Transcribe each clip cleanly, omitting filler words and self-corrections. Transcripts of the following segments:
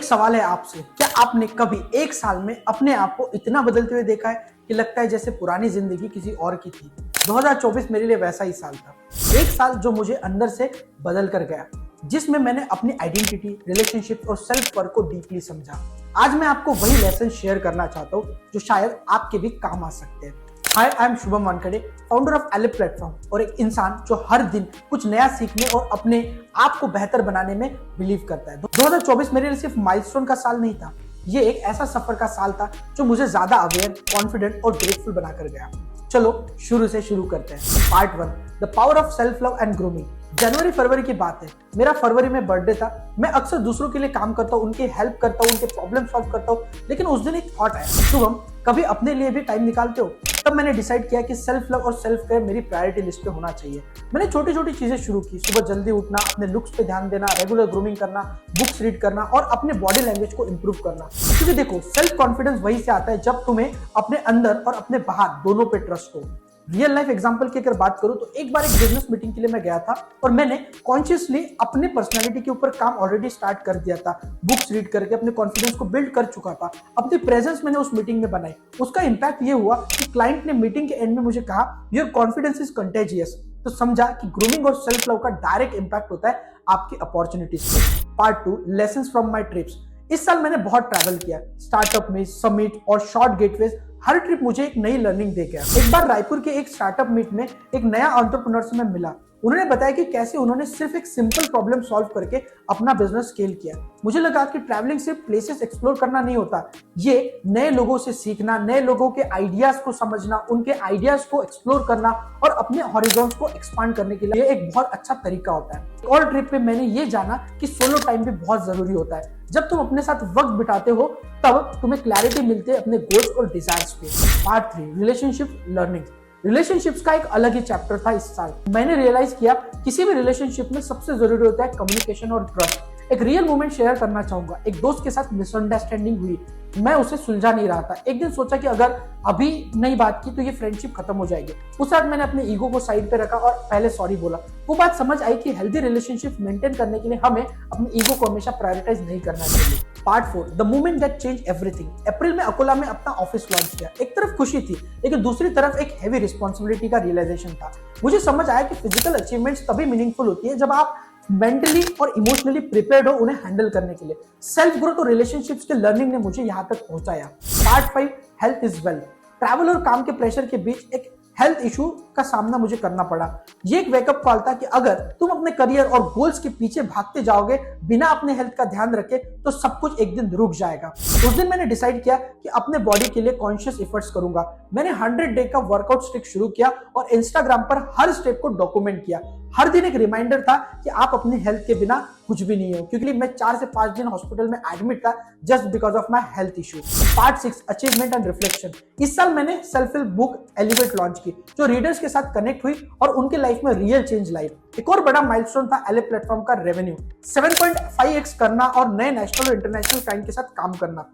एक सवाल है आपसे, क्या आपने कभी एक साल में अपने आप को इतना बदलते हुए देखा है कि लगता है जैसे पुरानी जिंदगी किसी और की थी। 2024 मेरे लिए वैसा ही साल था। एक साल जो मुझे अंदर से बदल कर गया, जिसमें मैंने अपनी आइडेंटिटी, रिलेशनशिप और सेल्फ वर्थ को डीपली समझा। आज मैं आपको वही लेसन शेयर करना चाहता हूँ जो शायद आपके भी काम आ सकते हैं। Hi, I am Shubham Wankhede, founder of Elip platform और एक इंसान जो हर दिन कुछ नया सीखने और अपने आप को बेहतर बनाने में बिलीव करता है। 2024 मेरे लिए सिर्फ माइलस्टोन का साल नहीं था, ये एक ऐसा सफर का साल था जो मुझे ज्यादा अवेयर, कॉन्फिडेंट और ग्रेटफुल बनाकर गया। चलो शुरू से शुरू करते हैं। Part 1, the power of self love and grooming. जनवरी फरवरी की बात है, मेरा फरवरी में बर्थडे था। मैं अक्सर दूसरों के लिए काम करता हूँ, उनकी हेल्प करता हूँ, उनके प्रॉब्लम सॉल्व करता हूँ, लेकिन उस दिन एक थॉट आया, शुभम कभी अपने लिए भी टाइम निकालते हो? तब मैंने डिसाइड किया कि सेल्फ लव और सेल्फ केयर मेरी प्रायोरिटी लिस्ट पे होना चाहिए। मैंने छोटी छोटी चीजें शुरू की, सुबह जल्दी उठना, अपने लुक्स पे ध्यान देना, रेगुलर ग्रूमिंग करना, बुक्स रीड करना और अपने बॉडी लैंग्वेज को इंप्रूव करना। क्योंकि देखो, सेल्फ कॉन्फिडेंस वहीं से आता है जब तुम्हें अपने अंदर और अपने बाहर दोनों पे ट्रस्ट हो। रियल लाइफ एग्जांपल की अगर बात करूं तो एक बार एक बिजनेस मीटिंग के लिए मैं गया था और मैंने कॉन्शियसली अपने पर्सनालिटी के ऊपर काम ऑलरेडी स्टार्ट कर दिया था। बुक्स रीड करके अपने कॉन्फिडेंस को बिल्ड कर चुका था। अपनी प्रेजेंस मैंने उस मीटिंग में बनाई। उसका इंपैक्ट ये हुआ कि क्लाइंट ने मीटिंग के एंड में मुझे कहा, योर कॉन्फिडेंस इज कंटेजियस। तो समझा कि ग्रूमिंग और सेल्फ लव का डायरेक्ट इंपैक्ट होता है आपकी अपॉर्चुनिटीज पे। Part 2, lessons from my trips. इस साल मैंने बहुत ट्रैवल किया, स्टार्टअप में समिट और शॉर्ट गेटवेज। हर ट्रिप मुझे एक नई लर्निंग दे गया। एक बार रायपुर के एक स्टार्टअप मीट में एक नया एंटरप्रेन्योर से मैं मिला। उन्होंने बताया कि कैसे उन्होंने सिर्फ एक सिंपल प्रॉब्लम सॉल्व करके अपना बिजनेस स्केल किया। मुझे लगा कि ट्रैवलिंग सिर्फ प्लेसेस एक्सप्लोर करना नहीं होता, ये नए लोगों से सीखना, नए लोगों के आइडियाज को समझना, उनके आइडियाज को एक्सप्लोर करना और अपने हॉरिजॉन्स को एक्सपांड करने के लिए एक बहुत अच्छा तरीका होता है। और ट्रिप पे मैंने ये जाना कि सोलो टाइम भी बहुत जरूरी होता है। जब तुम अपने साथ वक्त बिताते हो तब तुम्हें क्लैरिटी मिलती है अपने गोल्स और डिजायर्स पे। Part 3, relationship learning. रिलेशनशिप्स का एक अलग ही चैप्टर था इस साल। मैंने रियलाइज किया किसी भी रिलेशनशिप में सबसे जरूरी होता है कम्युनिकेशन और ट्रस्ट। एक रियल मोमेंट शेयर करना चाहूंगा। एक दोस्त के साथ मिसअंडरस्टैंडिंग हुई, मैं उसे सुलझा नहीं रहा था। एक दिन सोचा कि अगर अभी नहीं बात की तो ये फ्रेंडशिप खत्म हो जाएगी। उस रात मैंने अपने ईगो को साइड पे रखा और पहले सॉरी बोला। वो बात समझ आई कि हेल्दी रिलेशनशिप मेंटेन करने के लिए हमें अपने ईगो को हमेशा प्रायोरिटाइज नहीं करना चाहिए। Part 4, the movement that change everything. अप्रैल में अकोला में अपना ऑफिस लॉन्च किया। एक तरफ खुशी थी, लेकिन दूसरी तरफ एक हैवी रिस्पॉन्सिबिलिटी का रियलाइजेशन था। मुझे समझ आया कि फिजिकल अचीवमेंट्स तभी मीनिंगफुल होती है जब आप मेंटली और इमोशनली प्रिपेयर्ड हो उन्हें हैंडल करने के लिए। सेल्फ ग्रोथ और रिलेशनशिप्स के लर्निंग ने मुझे यहां तक पहुंचाया। Part 5, health is wealth. Travel और काम के प्रेशर के बीच एक हेल्थ इशू का सामना मुझे करना पड़ा। ये एक वेकअप कॉल था कि अगर तुम अपने करियर और गोल्स के पीछे भागते जाओगे बिना अपने हेल्थ का ध्यान रखे तो सब कुछ एक दिन रुक जाएगा। उस दिन मैंने डिसाइड किया कि अपने बॉडी के लिए कॉन्शियस एफर्ट्स करूंगा। मैंने 100 डे का वर्कआउट स्ट्रिक शुरू किया और इंस्टाग्राम पर हर स्टेप को डॉक्यूमेंट किया। हर दिन एक रिमाइंडर था कि आप अपनी हेल्थ के बिना कुछ भी नहीं हो, क्योंकि मैं 4 से 5 दिन हॉस्पिटल में एडमिट था just because of my health issue. Part 6, achievement and reflection. इस साल मैंने self help book elevate launch की, जो रीडर्स के साथ कनेक्ट हुई और उनके लाइफ में रियल चेंज लाई। एक और बड़ा माइलस्टोन था एलिप प्लेटफॉर्म का रेवेन्यू 7.5x करना और नए नेशनल और इंटरनेशनल क्लाइंट के साथ काम करना।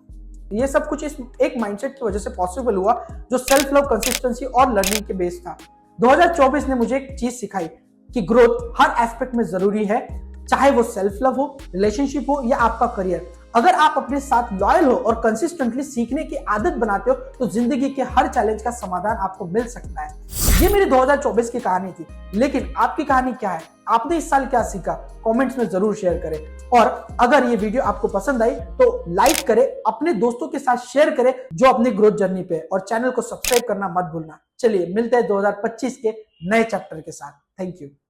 ये सब कुछ इस एक माइंडसेट की वजह से पॉसिबल हुआ जो सेल्फ लव, कंसिस्टेंसी और लर्निंग के बेस था। 2024 ने मुझे एक चीज सिखाई कि ग्रोथ हर एस्पेक्ट में जरूरी है, चाहे वो सेल्फ लव हो, रिलेशनशिप हो या आपका करियर। अगर आप अपने साथ लॉयल हो और कंसिस्टेंटली सीखने की आदत बनाते हो तो जिंदगी के हर चैलेंज का समाधान आपको मिल सकता है। ये मेरी 2024 की कहानी थी, लेकिन आपकी कहानी क्या है? आपने इस साल क्या सीखा? कमेंट्स में जरूर शेयर करें। और अगर ये वीडियो आपको पसंद आई तो लाइक करें, अपने दोस्तों के साथ शेयर करें जो अपनी ग्रोथ जर्नी पे है, और चैनल को सब्सक्राइब करना मत भूलना। चलिए मिलते हैं 2025 के नए चैप्टर के साथ। Thank you.